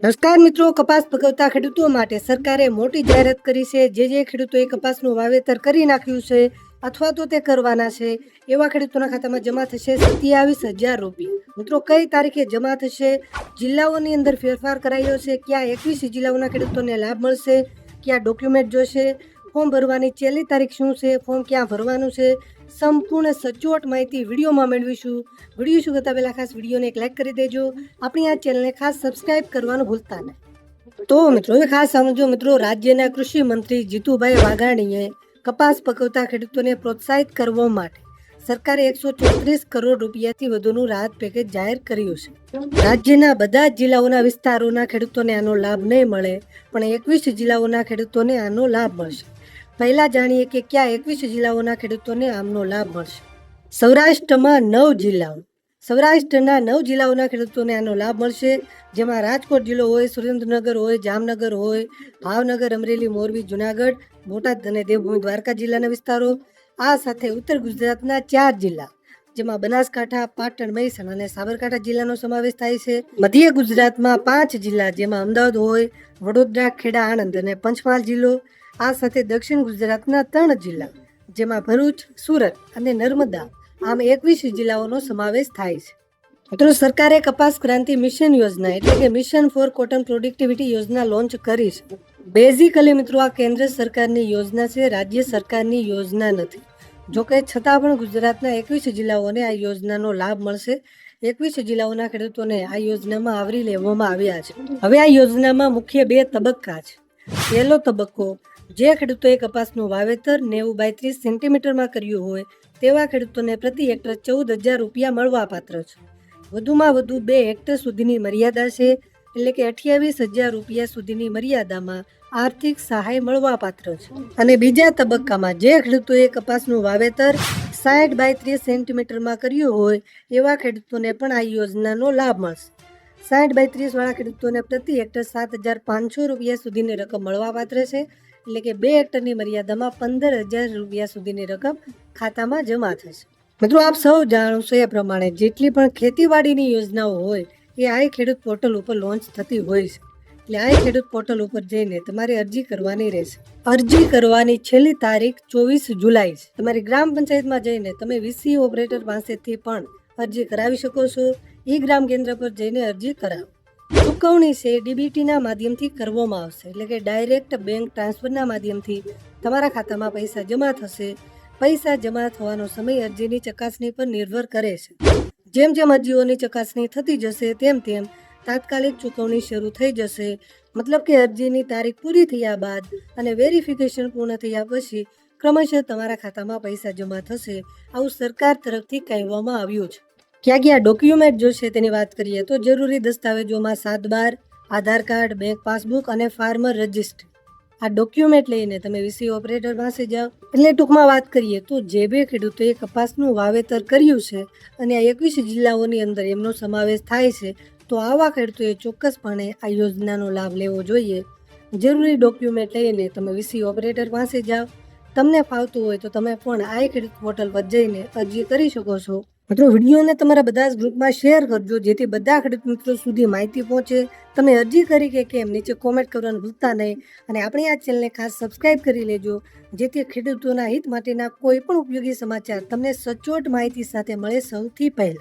નમસ્કાર મિત્રો, કપાસ પકવતા ખેડૂતો માટે સરકારે મોટી જાહેરાત કરી છે. જે ખેડૂતોએ કપાસનું વાવેતર કરી નાખ્યું છે અથવા તો તે કરવાના છે એવા ખેડૂતોના ખાતામાં જમા થશે 27,000 રૂપિયા. મિત્રો, કઈ તારીખે જમા થશે, જિલ્લાઓની અંદર ફેરફાર કરાયો છે, ક્યાં 21 જિલ્લાઓના ખેડૂતોને લાભ મળશે, ક્યાં ડોક્યુમેન્ટ જોશે, ફોર્મ ભરવાની છેલ્લી તારીખ શું છે, ફોર્મ ક્યાં ભરવાનું છે, સંપૂર્ણ સચોટ માહિતી વિડીયોમાં મેળવીશું. વિડીયો શું કરતા પહેલાં ખાસ વિડીયોને એક લાઈક કરી દેજો. આપણી આ ચેનલને ખાસ સબસ્ક્રાઇબ કરવાનું ભૂલતા નહીં. તો મિત્રો, હવે ખાસ સમજો મિત્રો, રાજ્યના કૃષિ મંત્રી જીતુભાઈ વાઘાણીએ કપાસ પકવતા ખેડૂતોને પ્રોત્સાહિત કરવા માટે સરકારે 134 કરોડ રૂપિયાથી વધુનું રાહત પેકેજ જાહેર કર્યું છે. રાજ્યના બધા જ જિલ્લાઓના વિસ્તારોના ખેડૂતોને આનો લાભ નહીં મળે, પણ 21 જિલ્લાઓના ખેડૂતોને આનો લાભ મળશે. પહેલા જાણીએ કે ક્યાં 21 જિલ્લાઓના ખેડૂતોને આમનો લાભ મળશે. સૌરાષ્ટ્રમાં 9 જિલ્લાઓ, સૌરાષ્ટ્રના 9 જિલ્લાઓના ખેડૂતોને આનો લાભ મળશે, જેમાં રાજકોટ જિલ્લો હોય, સુરેન્દ્રનગર હોય, જામનગર હોય, ભાવનગર, અમરેલી, મોરબી, જુનાગઢ, બોટાદ અને દેવભૂમિ દ્વારકા જિલ્લાના વિસ્તારો. આ સાથે ઉત્તર ગુજરાતના 4 જિલ્લા, જેમાં બનાસકાંઠા, પાટણ, મહેસાણા અને સાબરકાંઠા જિલ્લાનો સમાવેશ થાય છે. મધ્ય ગુજરાતમાં 5 જિલ્લા, જેમાં અમદાવાદ હોય, વડોદરા, ખેડા, આણંદ અને પંચમહાલ જિલ્લો. આ સાથે દક્ષિણ ગુજરાતના 3 જિલ્લા, જેમાં ભરૂચ, સુરત અને નર્મદા, આમ 21 જિલ્લાઓનો સમાવેશ થાય છે. મિત્રો, સરકારે કપાસ ક્રાંતિ મિશન યોજના એટલે કે મિશન ફોર કોટન પ્રોડક્ટિવિટી યોજના લોન્ચ કરી છે. બેઝિકલી મિત્રો, આ કેન્દ્ર સરકારની યોજના છે, રાજ્ય સરકારની યોજના નથી. જોકે છતાં પણ ગુજરાતના 21 જિલ્લાઓને આ યોજનાનો લાભ મળશે. 21 જિલ્લાઓના ખેડૂતોને આ યોજનામાં આવરી લેવામાં આવ્યા છે. હવે આ યોજનામાં મુખ્ય 2 તબક્કા છે. પહેલો તબક્કો, જે ખેડૂતોએ કપાસનું વાવેતર 90 બાય 30 સેન્ટીમીટરમાં કર્યું હોય તેવા ખેડૂતોને પ્રતિ હેક્ટર 14,000 રૂપિયા મળવા પાત્ર છે. વધુમાં વધુ 2 હેક્ટર સુધીની મર્યાદા છે, એટલે કે 28,000 રૂપિયા સુધીની મર્યાદામાં આર્થિક સહાય મળવા પાત્ર છે. અને બીજા તબક્કામાં જે ખેડૂતોએ કપાસનું વાવેતર 60 બાય 30 સેન્ટીમીટરમાં કર્યું હોય એવા ખેડૂતોને પણ આ યોજનાનો લાભ મળશે. 60 બાય 30 વાળા ખેડૂતોને પ્રતિ હેક્ટર 7,500 રૂપિયા સુધીની રકમ મળવા પાત્ર છે, એટલે કે 2 હેક્ટરની મર્યાદામાં 15,000 રૂપિયા સુધીની રકમ ખાતામાં જમા થશે. મિત્રો, આપ સૌ જાણો છો એ પ્રમાણે જેટલી પણ ખેતીવાડીની યોજનાઓ હોય એ આ ખેડૂત પોર્ટલ ઉપર લોન્ચ થતી હોય છે. એટલે આ ખેડૂત પોર્ટલ ઉપર જઈને તમારે અરજી કરવાની રહેશે. અરજી કરવાની છેલ્લી તારીખ 24 જુલાઈ છે. તમારી ગ્રામ પંચાયતમાં જઈને તમે વીસી ઓપરેટર પાસેથી પણ અરજી કરાવી શકો છો. ઈ ગ્રામ કેન્દ્ર પર જઈને અરજી કરાવો. ચૂકવણી છે ડીબીટીના માધ્યમથી કરવામાં આવશે, એટલે કે ડાયરેક્ટ બેંક ટ્રાન્સફરના માધ્યમથી તમારા ખાતામાં પૈસા જમા થશે. પૈસા જમા થવાનો સમય અરજીની ચકાસણી પર નિર્ભર કરે છે. જેમ જેમ અરજીઓની ચકાસણી થતી જશે તેમ તેમ તાત્કાલિક ચૂકવણી શરૂ થઈ જશે. મતલબ કે અરજીની તારીખ પૂરી થયા બાદ અને વેરિફિકેશન પૂર્ણ થયા પછી ક્રમશઃ તમારા ખાતામાં પૈસા જમા થશે, આવું સરકાર તરફથી કહેવામાં આવ્યું છે. ક્યાં ક્યાં ડોક્યુમેન્ટ જોશે તેની વાત કરીએ તો જરૂરી દસ્તાવેજોમાં 7/12, આધાર કાર્ડ, બેંક પાસબુક અને ફાર્મર રજિસ્ટર. આ ડોક્યુમેન્ટ લઈને તમે વીસી ઓપરેટર પાસે જાઓ. એટલે ટૂંકમાં વાત કરીએ તો જે બે ખેડૂતોએ કપાસનું વાવેતર કર્યું છે અને આ 21 જિલ્લાઓની અંદર એમનો સમાવેશ થાય છે, તો આવા ખેડૂતોએ ચોક્કસપણે આ યોજનાનો લાભ લેવો જોઈએ. જરૂરી ડોક્યુમેન્ટ લઈને તમે વીસી ઓપરેટર પાસે જાઓ. તમને ફાવતું હોય તો તમે પણ આ ખેડૂત પોર્ટલ પર જઈને અરજી કરી શકો છો. મિત્રો, વિડીયોને તમારા બધા જ ગ્રુપમાં શેર કરજો, જેથી બધા ખેડૂત મિત્રો સુધી માહિતી પહોંચે. તમે અરજી કરી કે કેમ નીચે કોમેન્ટ કરવાનું ભૂલતા નહીં. અને આપણી આ ચેનલને ખાસ સબસ્ક્રાઇબ કરી લેજો, જેથી ખેડૂતોના હિત માટેના કોઈ પણ ઉપયોગી સમાચાર તમને સચોટ માહિતી સાથે મળે સૌથી પહેલા.